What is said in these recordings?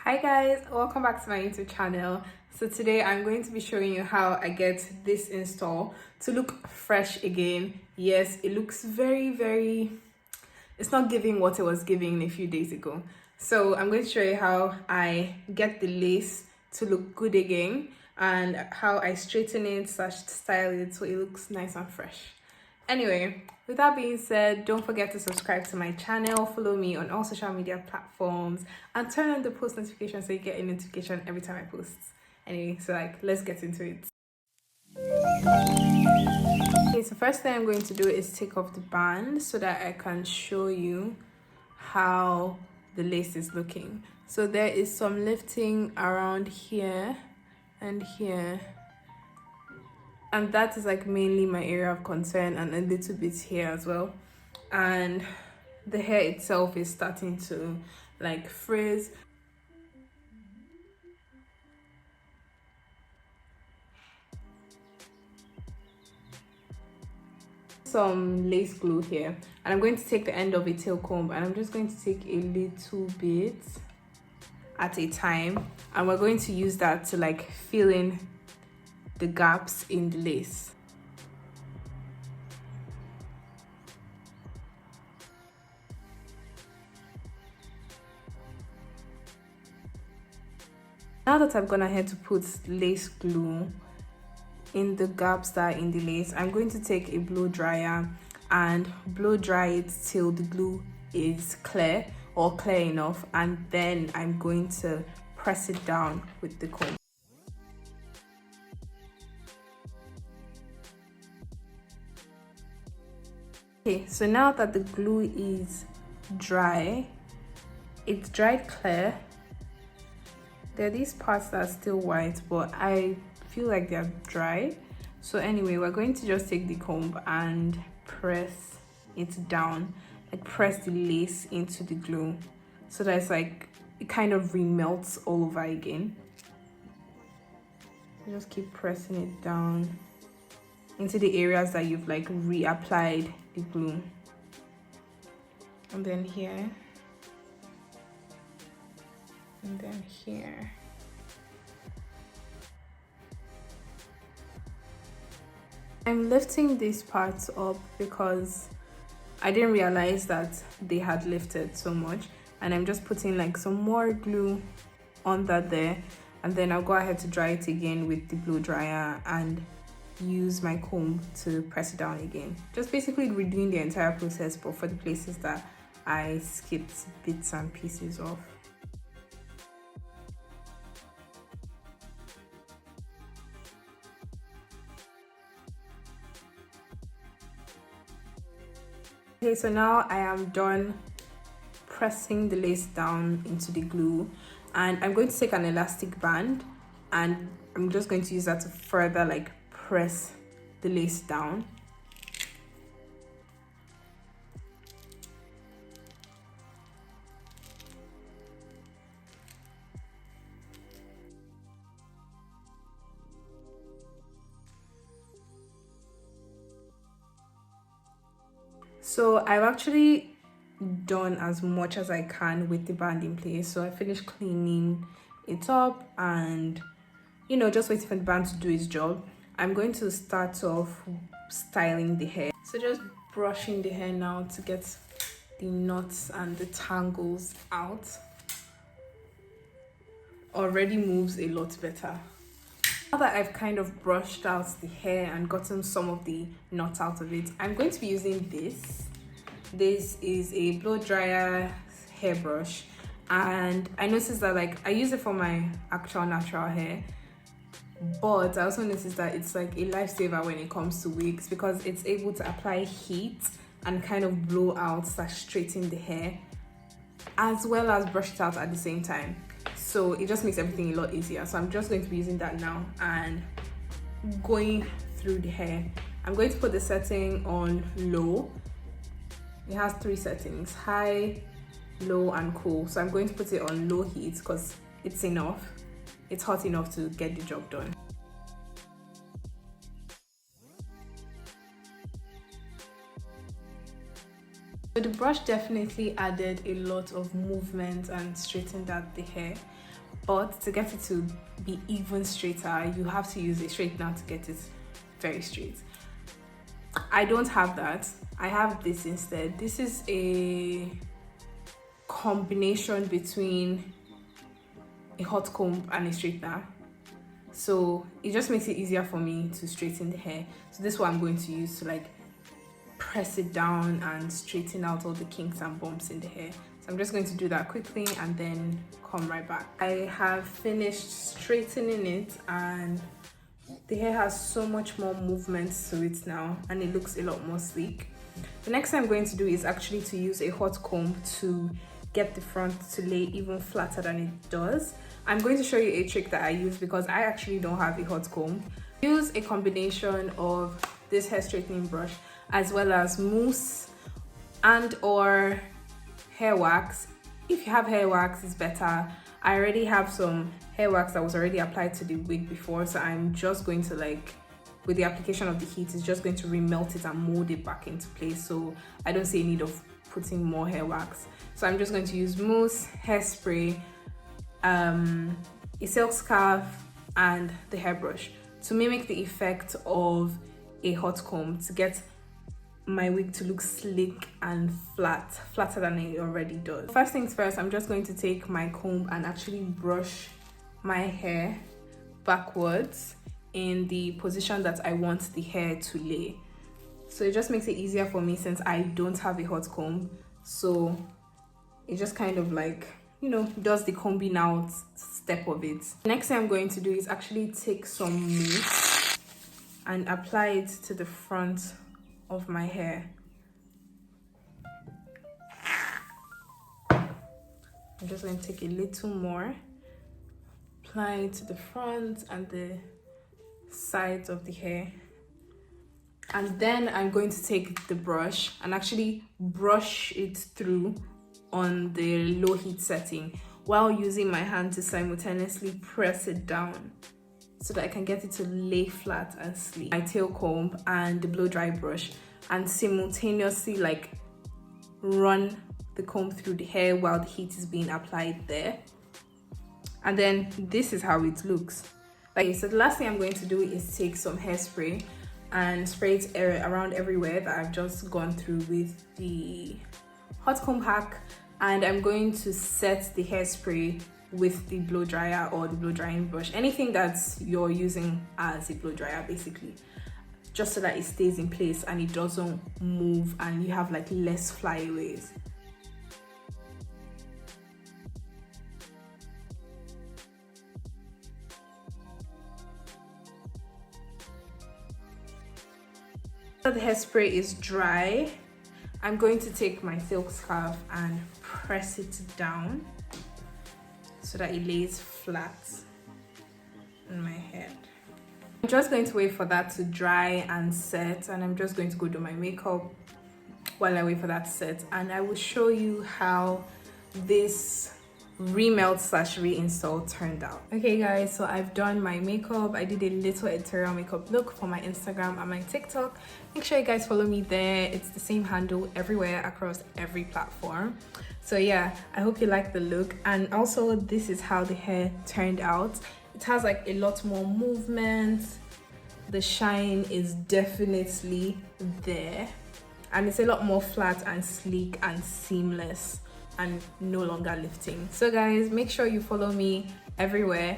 Hi guys, welcome back to my YouTube channel. So today I'm going to be showing you how I get this install to look fresh again. Yes, it looks very, it's not giving what it was giving a few days ago. So I'm going to show you how I get the lace to look good again and how I straighten it / style it so it looks nice and fresh. Anyway, with that being said, don't forget to subscribe to my channel, follow me on all social media platforms, and turn on the post notification so you get a notification every time I post. Anyway, so let's get into it. Okay, so first thing I'm going to do is take off the band so that I can show you how the lace is looking. So there is some lifting around here and here, and that is mainly my area of concern, and a little bit here as well. And the hair itself is starting to frizz. Some lace glue here, and I'm going to take the end of a tail comb and I'm just going to take a little bit at a time, and we're going to use that to fill in the gaps in the lace. Now that I've gone ahead to put lace glue in the gaps that are in the lace, I'm going to take a blow dryer and blow dry it till the glue is clear or clear enough, and then I'm going to press it down with the comb. Okay, so now that the glue is dry, it's dried clear. There are these parts that are still white, but I feel like they're dry. So anyway, we're going to just take the comb and press it down, press the lace into the glue so that it's it kind of remelts all over again. Just keep pressing it down into the areas that you've reapplied the glue, and then here, and then here. I'm lifting these parts up because I didn't realize that they had lifted so much, and I'm just putting some more glue on that there, and then I'll go ahead to dry it again with the blow dryer and use my comb to press it down again. Just basically redoing the entire process, but for the places that I skipped bits and pieces of. Okay, so now I am done pressing the lace down into the glue, and I'm going to take an elastic band and I'm just going to use that to further press the lace down. So I've actually done as much as I can with the band in place. So I finished cleaning it up and just waiting for the band to do its job. I'm going to start off styling the hair. So just brushing the hair now to get the knots and the tangles out. Already moves a lot better. Now that I've kind of brushed out the hair and gotten some of the knots out of it, I'm going to be using this. This is a blow dryer hairbrush, and I noticed that I use it for my actual natural hair, but I also noticed that it's a lifesaver when it comes to wigs because it's able to apply heat and kind of blow out / straighten the hair as well as brush it out at the same time. So it just makes everything a lot easier. So I'm just going to be using that now and going through the hair. I'm going to put the setting on low. It has 3 settings: high, low, and cool. So I'm going to put it on low heat because it's enough. It's hot enough to get the job done. So the brush definitely added a lot of movement and straightened out the hair, but to get it to be even straighter, you have to use a straightener to get it very straight. I don't have that. I have this instead. This is a combination between a hot comb and a straightener, so it just makes it easier for me to straighten the hair. So this is what I'm going to use to like press it down and straighten out all the kinks and bumps in the hair. So I'm just going to do that quickly and then come right back. I have finished straightening it and the hair has so much more movement to it now and it looks a lot more sleek. The next thing I'm going to do is actually to use a hot comb to get the front to lay even flatter than it does. I'm going to show you a trick that I use because I actually don't have a hot comb. Use a combination of this hair straightening brush as well as mousse and or hair wax. If you have hair wax, it's better. I already have some hair wax that was already applied to the wig before, so I'm just going to like, with the application of the heat, it's just going to remelt it and mold it back into place, so I don't see a need of putting more hair wax. So I'm just going to use mousse, hairspray, a silk scarf and the hairbrush to mimic the effect of a hot comb to get my wig to look slick and flatter than it already does. First things first, I'm just going to take my comb and actually brush my hair backwards in the position that I want the hair to lay. So it just makes it easier for me since I don't have a hot comb, so it just kind of like, you know, does the combing out step of it. Next thing I'm going to do is actually take some mousse and apply it to the front of my hair. I'm just going to take a little more, apply it to the front and the sides of the hair, and then I'm going to take the brush and actually brush it through on the low heat setting while using my hand to simultaneously press it down so that I can get it to lay flat and sleek. My tail comb and the blow dry brush and simultaneously like run the comb through the hair while the heat is being applied there. And then this is how it looks. Okay, so the last thing I'm going to do is take some hairspray and spray it around everywhere that I've just gone through with the hot comb hack, and I'm going to set the hairspray with the blow dryer or the blow drying brush, anything that you're using as a blow dryer basically, just so that it stays in place and it doesn't move and you have like less flyaways. So the hairspray is dry. I'm going to take my silk scarf and press it down so that it lays flat on my head. I'm just going to wait for that to dry and set, and I'm just going to go do my makeup while I wait for that to set, and I will show you how this remelt / reinstall turned out. Okay guys, so I've done my makeup. I did a little editorial makeup look for my Instagram and my TikTok. Make sure you guys follow me there. It's the same handle everywhere across every platform. So yeah, I hope you like the look. And also, this is how the hair turned out. It has like a lot more movement. The shine is definitely there, and it's a lot more flat and sleek and seamless and no longer lifting. So guys, make sure you follow me everywhere.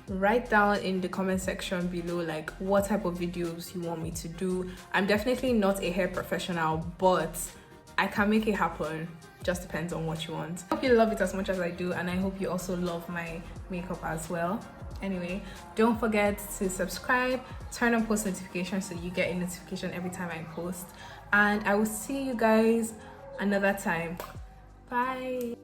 Write down in the comment section below like what type of videos you want me to do. I'm definitely not a hair professional, but I can make it happen. Just depends on what you want. I hope you love it as much as I do, and I hope you also love my makeup as well. Anyway, don't forget to subscribe, turn on post notifications so you get a notification every time I post, and I will see you guys another time. Bye.